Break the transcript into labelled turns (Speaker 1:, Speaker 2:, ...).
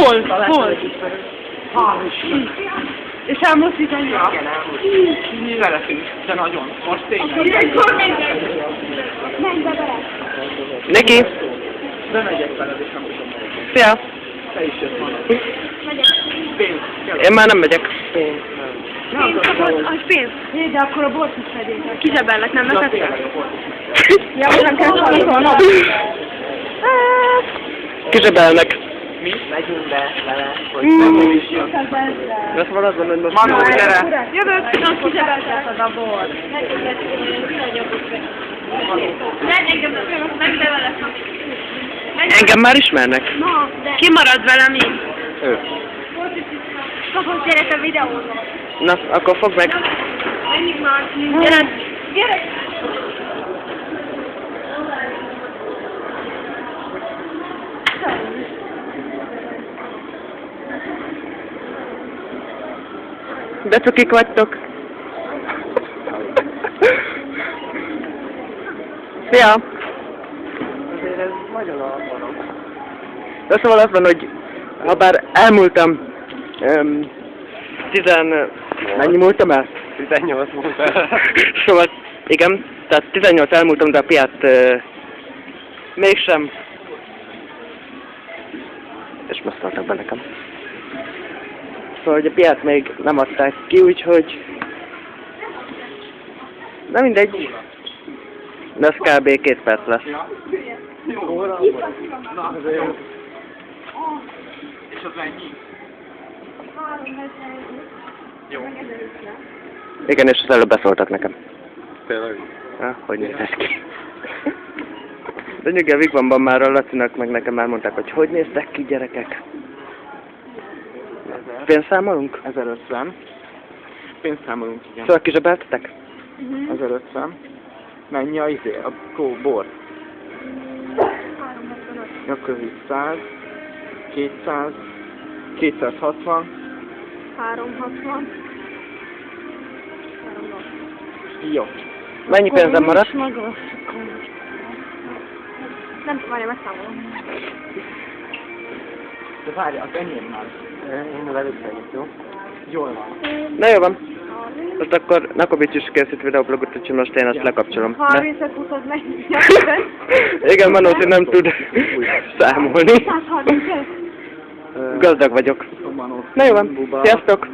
Speaker 1: Hol? És elmozdítani?
Speaker 2: Szeretünk, de nagyon. Most tényleg.
Speaker 1: Ilyenkor menj be bele.
Speaker 3: Niki!
Speaker 2: Bemegyek veled, és nem tudom.
Speaker 3: Szia!
Speaker 2: Te is jössz majd. Pénz.
Speaker 3: Én már nem megyek.
Speaker 1: Pénz, az pénz. Jé, de akkor a bort is fedél. Kizsebellek, nem neked? Ja, nem kell szólnom.
Speaker 3: Kizsebelnek.
Speaker 2: Mi? Megyünk be vele, hogy nem is jön.
Speaker 3: Ezt maradban, hogy most...
Speaker 2: Manó, gyere!
Speaker 1: Jövök, tudom, kizsebeltek a bort.
Speaker 3: Engem már ismernek.
Speaker 1: Ki marad velem így?
Speaker 3: Ő.
Speaker 1: Kapott gyerek a videóra.
Speaker 3: Na, akkor fogd meg.
Speaker 1: Menjünk már. Gyere!
Speaker 3: De cukik vagytok. Szia!
Speaker 2: Azért ez nagyon alapon.
Speaker 3: De szóval az van, hogy ha bár elmúltam mennyi múltam el?
Speaker 2: 18 múltál.
Speaker 3: Szóval, igen, tehát 18 elmúltam, de a piát mégsem. És most adtak be nekem. Szóval, hogy a piát még nem adták ki, úgyhogy... De mindegy. De ez kb. 2 perc lesz.
Speaker 2: Jó. Na, jó. És az ennyi? Jó.
Speaker 3: Igen, és az előbb beszóltak nekem.
Speaker 2: Tényleg.
Speaker 3: Ha, hogy néz ez ki? De nyugi, a Vigvamban már a Lacinak meg nekem már mondták, hogy néztek ki, gyerekek. Pénzt számolunk?
Speaker 2: 1050. Pénzt számolunk, igen.
Speaker 3: Szóval kizsebeltetek?
Speaker 2: 1050. Mennyi a izé? A bor? Akkor 100, 200, 260.
Speaker 1: 360.
Speaker 2: Jó.
Speaker 3: Mennyi pénzem maradt?
Speaker 1: Nem tudom, várjál, megszámolom.
Speaker 2: De várj, az enyém már. Én velük megyek, jó? Jól van.
Speaker 3: Na jó van. Most akkor Nakovics is készít videoblogot, úgyhogy most én ezt lekapcsolom.
Speaker 1: 30-et húzod meg.
Speaker 3: Igen, Manóci nem tud számolni.
Speaker 1: 130-et.
Speaker 3: Gazdag vagyok. Na jó van. Sziasztok!